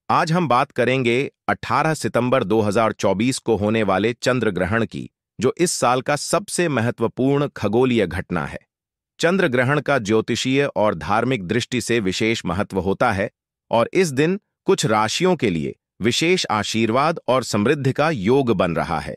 आज हम बात करेंगे 18 सितंबर 2024 को होने वाले चंद्र ग्रहण की, जो इस साल का सबसे महत्वपूर्ण खगोलीय घटना है। चंद्र ग्रहण का ज्योतिषीय और धार्मिक दृष्टि से विशेष महत्व होता है और इस दिन कुछ राशियों के लिए विशेष आशीर्वाद और समृद्धि का योग बन रहा है।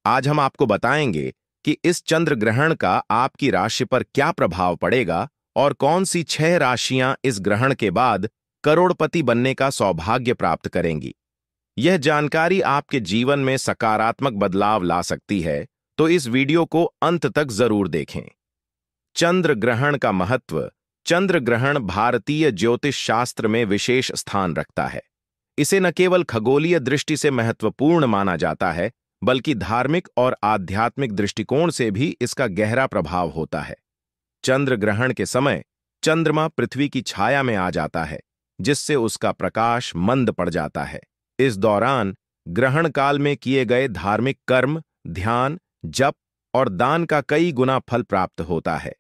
आज हम आपको बताएंगे कि इस चंद्र ग्रहण का आपकी राशि पर क्या प्रभाव पड़ेगा और कौन सी 6 राशियां इस ग्रहण के बाद करोड़पति बनने का सौभाग्य प्राप्त करेंगी। यह जानकारी आपके जीवन में सकारात्मक बदलाव ला सकती है, तो इस वीडियो को अंत तक जरूर देखें। चंद्र ग्रहण का महत्व। चंद्र ग्रहण भारतीय ज्योतिष शास्त्र में विशेष स्थान रखता है। इसे न केवल खगोलीय दृष्टि से महत्वपूर्ण माना जाता है, बल्कि धार्मिक और आध्यात्मिक दृष्टिकोण से भी इसका गहरा प्रभाव होता है। चंद्र ग्रहण के समय चंद्रमा पृथ्वी की छाया में आ जाता है, जिससे उसका प्रकाश मंद पड़ जाता है। इस दौरान ग्रहण काल में किए गए धार्मिक कर्म, ध्यान, जप और दान का कई गुना फल प्राप्त होता है।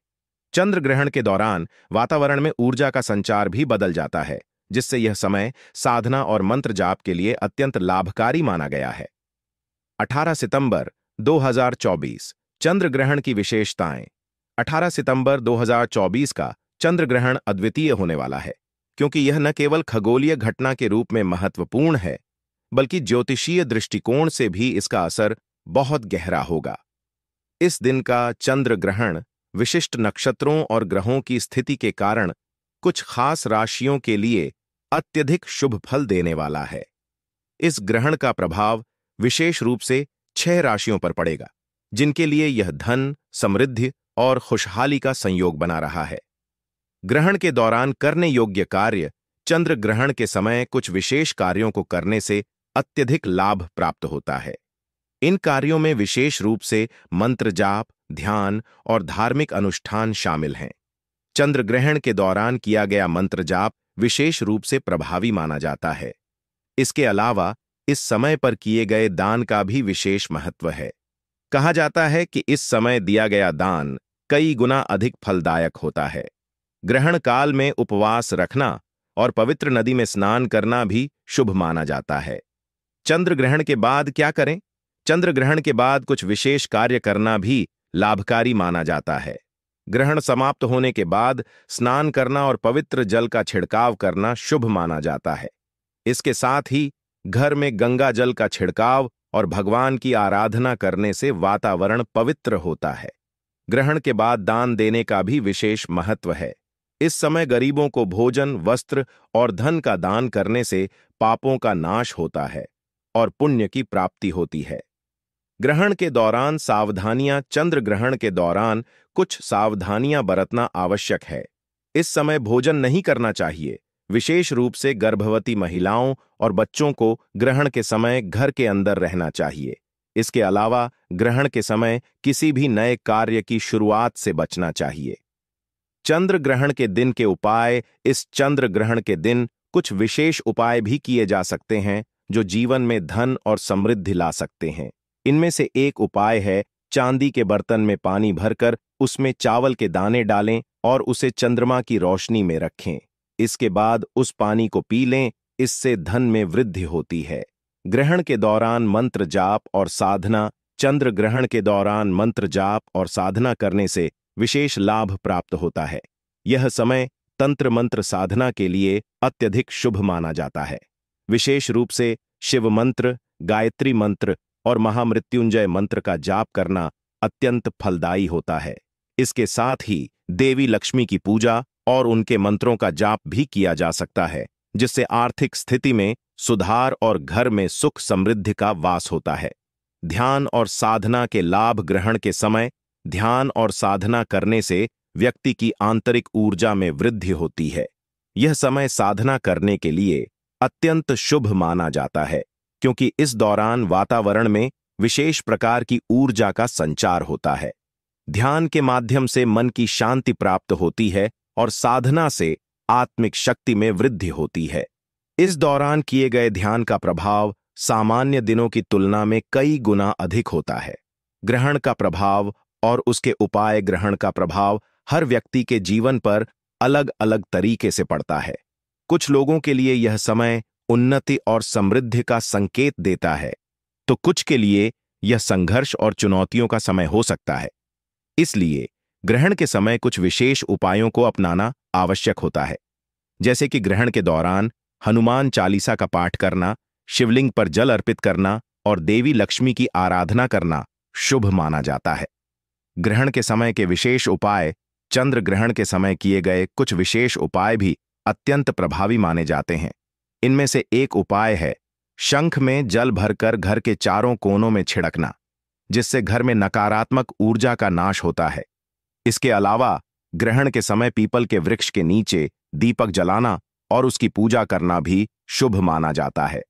चंद्र ग्रहण के दौरान वातावरण में ऊर्जा का संचार भी बदल जाता है, जिससे यह समय साधना और मंत्र जाप के लिए अत्यंत लाभकारी माना गया है। 18 सितंबर 2024 चंद्र ग्रहण की विशेषताएं। 18 सितंबर 2024 का चंद्र ग्रहण अद्वितीय होने वाला है, क्योंकि यह न केवल खगोलीय घटना के रूप में महत्वपूर्ण है, बल्कि ज्योतिषीय दृष्टिकोण से भी इसका असर बहुत गहरा होगा। इस दिन का चंद्र ग्रहण विशिष्ट नक्षत्रों और ग्रहों की स्थिति के कारण कुछ खास राशियों के लिए अत्यधिक शुभ फल देने वाला है। इस ग्रहण का प्रभाव विशेष रूप से 6 राशियों पर पड़ेगा, जिनके लिए यह धन, समृद्धि और खुशहाली का संयोग बना रहा है। ग्रहण के दौरान करने योग्य कार्य। चंद्र ग्रहण के समय कुछ विशेष कार्यों को करने से अत्यधिक लाभ प्राप्त होता है। इन कार्यों में विशेष रूप से मंत्र जाप, ध्यान और धार्मिक अनुष्ठान शामिल हैं। चंद्र ग्रहण के दौरान किया गया मंत्र जाप विशेष रूप से प्रभावी माना जाता है। इसके अलावा इस समय पर किए गए दान का भी विशेष महत्व है। कहा जाता है कि इस समय दिया गया दान कई गुना अधिक फलदायक होता है। ग्रहण काल में उपवास रखना और पवित्र नदी में स्नान करना भी शुभ माना जाता है। चंद्र ग्रहण के बाद क्या करें? चंद्र ग्रहण के बाद कुछ विशेष कार्य करना भी लाभकारी माना जाता है। ग्रहण समाप्त होने के बाद स्नान करना और पवित्र जल का छिड़काव करना शुभ माना जाता है। इसके साथ ही घर में गंगा जल का छिड़काव और भगवान की आराधना करने से वातावरण पवित्र होता है। ग्रहण के बाद दान देने का भी विशेष महत्व है। इस समय गरीबों को भोजन, वस्त्र और धन का दान करने से पापों का नाश होता है और पुण्य की प्राप्ति होती है। ग्रहण के दौरान सावधानियां। चंद्र ग्रहण के दौरान कुछ सावधानियां बरतना आवश्यक है। इस समय भोजन नहीं करना चाहिए। विशेष रूप से गर्भवती महिलाओं और बच्चों को ग्रहण के समय घर के अंदर रहना चाहिए। इसके अलावा ग्रहण के समय किसी भी नए कार्य की शुरुआत से बचना चाहिए। चंद्र ग्रहण के दिन के उपाय। इस चंद्र ग्रहण के दिन कुछ विशेष उपाय भी किए जा सकते हैं, जो जीवन में धन और समृद्धि ला सकते हैं। इनमें से एक उपाय है, चांदी के बर्तन में पानी भरकर उसमें चावल के दाने डालें और उसे चंद्रमा की रोशनी में रखें। इसके बाद उस पानी को पी लें। इससे धन में वृद्धि होती है। ग्रहण के दौरान मंत्र जाप और साधना। चंद्र ग्रहण के दौरान मंत्र जाप और साधना करने से विशेष लाभ प्राप्त होता है। यह समय तंत्र मंत्र साधना के लिए अत्यधिक शुभ माना जाता है। विशेष रूप से शिव मंत्र, गायत्री मंत्र और महामृत्युंजय मंत्र का जाप करना अत्यंत फलदायी होता है। इसके साथ ही देवी लक्ष्मी की पूजा और उनके मंत्रों का जाप भी किया जा सकता है, जिससे आर्थिक स्थिति में सुधार और घर में सुख समृद्धि का वास होता है। ध्यान और साधना के लाभ। ग्रहण के समय ध्यान और साधना करने से व्यक्ति की आंतरिक ऊर्जा में वृद्धि होती है। यह समय साधना करने के लिए अत्यंत शुभ माना जाता है, क्योंकि इस दौरान वातावरण में विशेष प्रकार की ऊर्जा का संचार होता है। ध्यान के माध्यम से मन की शांति प्राप्त होती है और साधना से आत्मिक शक्ति में वृद्धि होती है। इस दौरान किए गए ध्यान का प्रभाव सामान्य दिनों की तुलना में कई गुना अधिक होता है। ग्रहण का प्रभाव और उसके उपाय। ग्रहण का प्रभाव हर व्यक्ति के जीवन पर अलग अलग तरीके से पड़ता है। कुछ लोगों के लिए यह समय उन्नति और समृद्धि का संकेत देता है, तो कुछ के लिए यह संघर्ष और चुनौतियों का समय हो सकता है। इसलिए ग्रहण के समय कुछ विशेष उपायों को अपनाना आवश्यक होता है, जैसे कि ग्रहण के दौरान हनुमान चालीसा का पाठ करना, शिवलिंग पर जल अर्पित करना और देवी लक्ष्मी की आराधना करना शुभ माना जाता है। ग्रहण के समय के विशेष उपाय। चंद्र ग्रहण के समय किए गए कुछ विशेष उपाय भी अत्यंत प्रभावी माने जाते हैं। इनमें से एक उपाय है शंख में जल भरकर घर के चारों कोनों में छिड़कना, जिससे घर में नकारात्मक ऊर्जा का नाश होता है। इसके अलावा ग्रहण के समय पीपल के वृक्ष के नीचे दीपक जलाना और उसकी पूजा करना भी शुभ माना जाता है।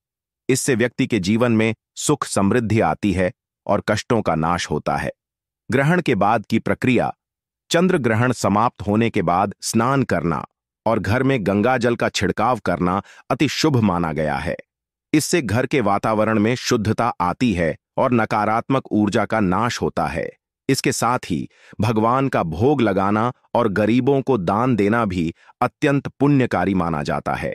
इससे व्यक्ति के जीवन में सुख समृद्धि आती है और कष्टों का नाश होता है। ग्रहण के बाद की प्रक्रिया। चंद्र ग्रहण समाप्त होने के बाद स्नान करना और घर में गंगा जल का छिड़काव करना अति शुभ माना गया है। इससे घर के वातावरण में शुद्धता आती है और नकारात्मक ऊर्जा का नाश होता है। इसके साथ ही भगवान का भोग लगाना और गरीबों को दान देना भी अत्यंत पुण्यकारी माना जाता है।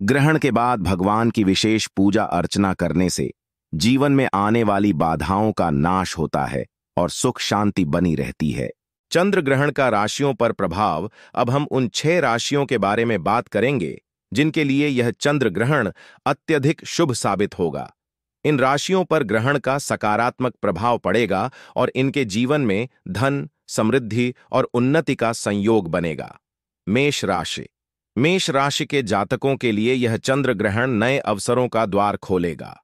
ग्रहण के बाद भगवान की विशेष पूजा अर्चना करने से जीवन में आने वाली बाधाओं का नाश होता है और सुख शांति बनी रहती है। चंद्र ग्रहण का राशियों पर प्रभाव। अब हम उन 6 राशियों के बारे में बात करेंगे जिनके लिए यह चंद्र ग्रहण अत्यधिक शुभ साबित होगा। इन राशियों पर ग्रहण का सकारात्मक प्रभाव पड़ेगा और इनके जीवन में धन, समृद्धि और उन्नति का संयोग बनेगा। मेष राशि। मेष राशि के जातकों के लिए यह चंद्र ग्रहण नए अवसरों का द्वार खोलेगा।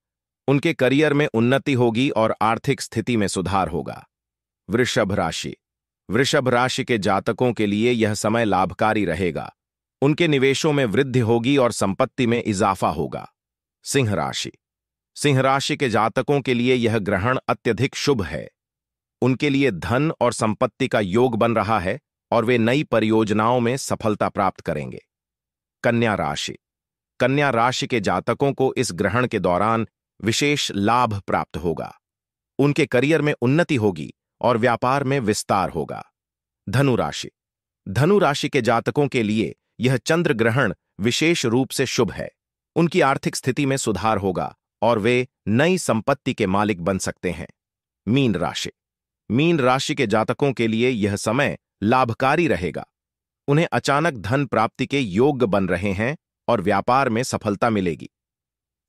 उनके करियर में उन्नति होगी और आर्थिक स्थिति में सुधार होगा। वृषभ राशि। वृषभ राशि के जातकों के लिए यह समय लाभकारी रहेगा। उनके निवेशों में वृद्धि होगी और संपत्ति में इजाफा होगा। सिंह राशि। सिंह राशि के जातकों के लिए यह ग्रहण अत्यधिक शुभ है। उनके लिए धन और संपत्ति का योग बन रहा है और वे नई परियोजनाओं में सफलता प्राप्त करेंगे। कन्या राशि। कन्या राशि के जातकों को इस ग्रहण के दौरान विशेष लाभ प्राप्त होगा। उनके करियर में उन्नति होगी और व्यापार में विस्तार होगा। धनु राशि। धनु राशि के जातकों के लिए यह चंद्र ग्रहण विशेष रूप से शुभ है। उनकी आर्थिक स्थिति में सुधार होगा और वे नई संपत्ति के मालिक बन सकते हैं। मीन राशि। मीन राशि के जातकों के लिए यह समय लाभकारी रहेगा। उन्हें अचानक धन प्राप्ति के योग्य बन रहे हैं और व्यापार में सफलता मिलेगी।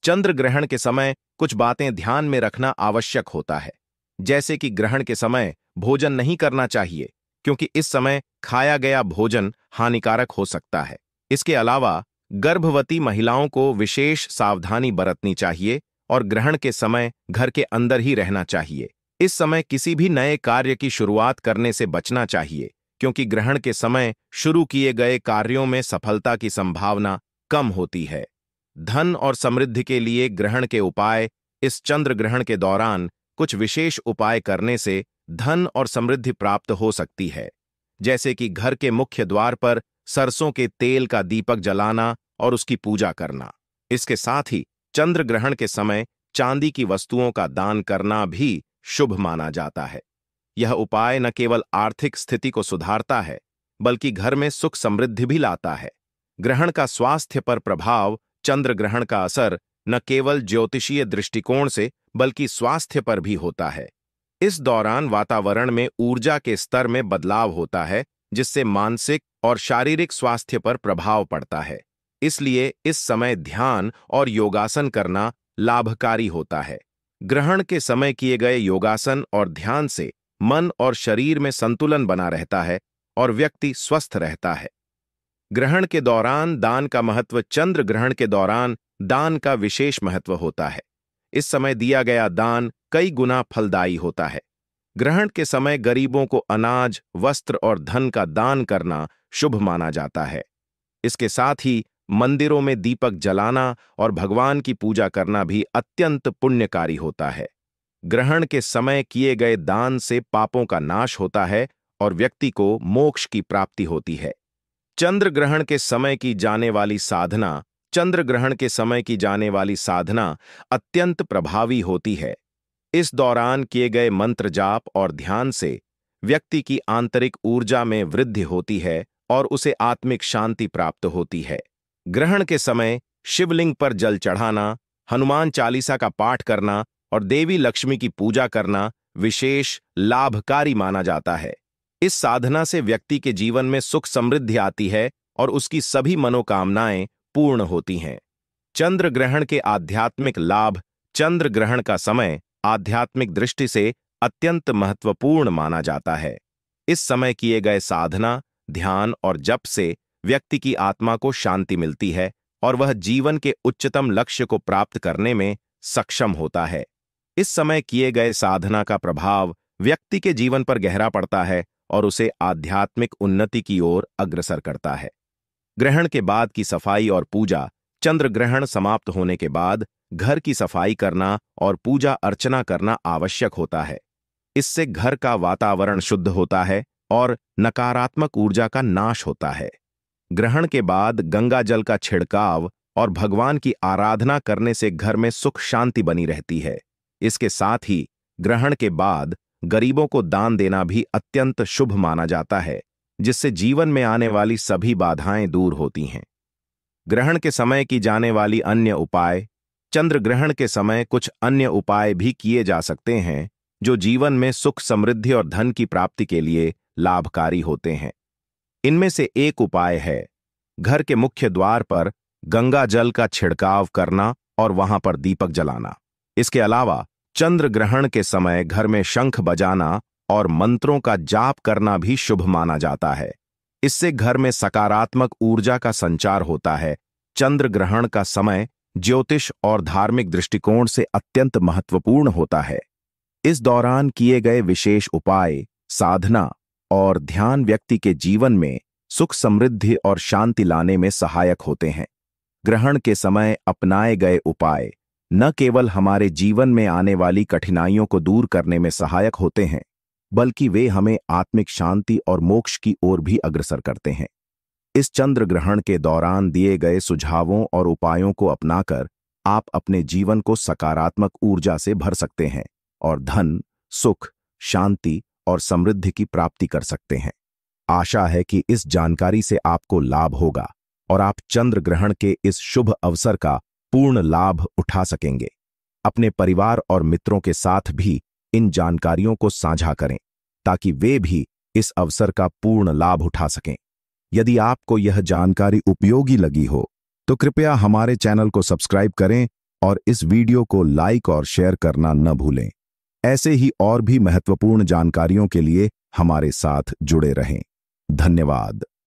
चंद्र ग्रहण के समय कुछ बातें ध्यान में रखना आवश्यक होता है, जैसे कि ग्रहण के समय भोजन नहीं करना चाहिए, क्योंकि इस समय खाया गया भोजन हानिकारक हो सकता है। इसके अलावा गर्भवती महिलाओं को विशेष सावधानी बरतनी चाहिए और ग्रहण के समय घर के अंदर ही रहना चाहिए। इस समय किसी भी नए कार्य की शुरुआत करने से बचना चाहिए, क्योंकि ग्रहण के समय शुरू किए गए कार्यों में सफलता की संभावना कम होती है। धन और समृद्धि के लिए ग्रहण के उपाय। इस चंद्र ग्रहण के दौरान कुछ विशेष उपाय करने से धन और समृद्धि प्राप्त हो सकती है, जैसे कि घर के मुख्य द्वार पर सरसों के तेल का दीपक जलाना और उसकी पूजा करना। इसके साथ ही चंद्र ग्रहण के समय चांदी की वस्तुओं का दान करना भी शुभ माना जाता है। यह उपाय न केवल आर्थिक स्थिति को सुधारता है, बल्कि घर में सुख समृद्धि भी लाता है। ग्रहण का स्वास्थ्य पर प्रभाव। चंद्र ग्रहण का असर न केवल ज्योतिषीय दृष्टिकोण से बल्कि स्वास्थ्य पर भी होता है। इस दौरान वातावरण में ऊर्जा के स्तर में बदलाव होता है, जिससे मानसिक और शारीरिक स्वास्थ्य पर प्रभाव पड़ता है। इसलिए इस समय ध्यान और योगासन करना लाभकारी होता है। ग्रहण के समय किए गए योगासन और ध्यान से मन और शरीर में संतुलन बना रहता है और व्यक्ति स्वस्थ रहता है। ग्रहण के दौरान दान का महत्व। चंद्र ग्रहण के दौरान दान का विशेष महत्व होता है। इस समय दिया गया दान कई गुना फलदायी होता है। ग्रहण के समय गरीबों को अनाज, वस्त्र और धन का दान करना शुभ माना जाता है। इसके साथ ही मंदिरों में दीपक जलाना और भगवान की पूजा करना भी अत्यंत पुण्यकारी होता है। ग्रहण के समय किए गए दान से पापों का नाश होता है और व्यक्ति को मोक्ष की प्राप्ति होती है। चंद्र ग्रहण के समय की जाने वाली साधना। चंद्र ग्रहण के समय की जाने वाली साधना अत्यंत प्रभावी होती है। इस दौरान किए गए मंत्र जाप और ध्यान से व्यक्ति की आंतरिक ऊर्जा में वृद्धि होती है और उसे आत्मिक शांति प्राप्त होती है। ग्रहण के समय शिवलिंग पर जल चढ़ाना, हनुमान चालीसा का पाठ करना और देवी लक्ष्मी की पूजा करना विशेष लाभकारी माना जाता है। इस साधना से व्यक्ति के जीवन में सुख समृद्धि आती है और उसकी सभी मनोकामनाएं पूर्ण होती हैं। चंद्र ग्रहण के आध्यात्मिक लाभ। चंद्र ग्रहण का समय आध्यात्मिक दृष्टि से अत्यंत महत्वपूर्ण माना जाता है। इस समय किए गए साधना, ध्यान और जप से व्यक्ति की आत्मा को शांति मिलती है और वह जीवन के उच्चतम लक्ष्य को प्राप्त करने में सक्षम होता है। इस समय किए गए साधना का प्रभाव व्यक्ति के जीवन पर गहरा पड़ता है और उसे आध्यात्मिक उन्नति की ओर अग्रसर करता है। ग्रहण के बाद की सफाई और पूजा। चंद्र ग्रहण समाप्त होने के बाद घर की सफाई करना और पूजा अर्चना करना आवश्यक होता है। इससे घर का वातावरण शुद्ध होता है और नकारात्मक ऊर्जा का नाश होता है। ग्रहण के बाद गंगा जल का छिड़काव और भगवान की आराधना करने से घर में सुख शांति बनी रहती है। इसके साथ ही ग्रहण के बाद गरीबों को दान देना भी अत्यंत शुभ माना जाता है, जिससे जीवन में आने वाली सभी बाधाएं दूर होती हैं। ग्रहण के समय की जाने वाली अन्य उपाय। चंद्र ग्रहण के समय कुछ अन्य उपाय भी किए जा सकते हैं जो जीवन में सुख समृद्धि और धन की प्राप्ति के लिए लाभकारी होते हैं। इनमें से एक उपाय है घर के मुख्य द्वार पर गंगा जल का छिड़काव करना और वहां पर दीपक जलाना। इसके अलावा चंद्र ग्रहण के समय घर में शंख बजाना और मंत्रों का जाप करना भी शुभ माना जाता है। इससे घर में सकारात्मक ऊर्जा का संचार होता है। चंद्र ग्रहण का समय ज्योतिष और धार्मिक दृष्टिकोण से अत्यंत महत्वपूर्ण होता है। इस दौरान किए गए विशेष उपाय, साधना और ध्यान व्यक्ति के जीवन में सुख समृद्धि और शांति लाने में सहायक होते हैं। ग्रहण के समय अपनाए गए उपाय न केवल हमारे जीवन में आने वाली कठिनाइयों को दूर करने में सहायक होते हैं, बल्कि वे हमें आत्मिक शांति और मोक्ष की ओर भी अग्रसर करते हैं। इस चंद्र ग्रहण के दौरान दिए गए सुझावों और उपायों को अपनाकर आप अपने जीवन को सकारात्मक ऊर्जा से भर सकते हैं और धन, सुख, शांति और समृद्धि की प्राप्ति कर सकते हैं। आशा है कि इस जानकारी से आपको लाभ होगा और आप चंद्र ग्रहण के इस शुभ अवसर का पूर्ण लाभ उठा सकेंगे। अपने परिवार और मित्रों के साथ भी इन जानकारियों को साझा करें ताकि वे भी इस अवसर का पूर्ण लाभ उठा सकें। यदि आपको यह जानकारी उपयोगी लगी हो तो कृपया हमारे चैनल को सब्सक्राइब करें और इस वीडियो को लाइक और शेयर करना न भूलें। ऐसे ही और भी महत्वपूर्ण जानकारियों के लिए हमारे साथ जुड़े रहें। धन्यवाद।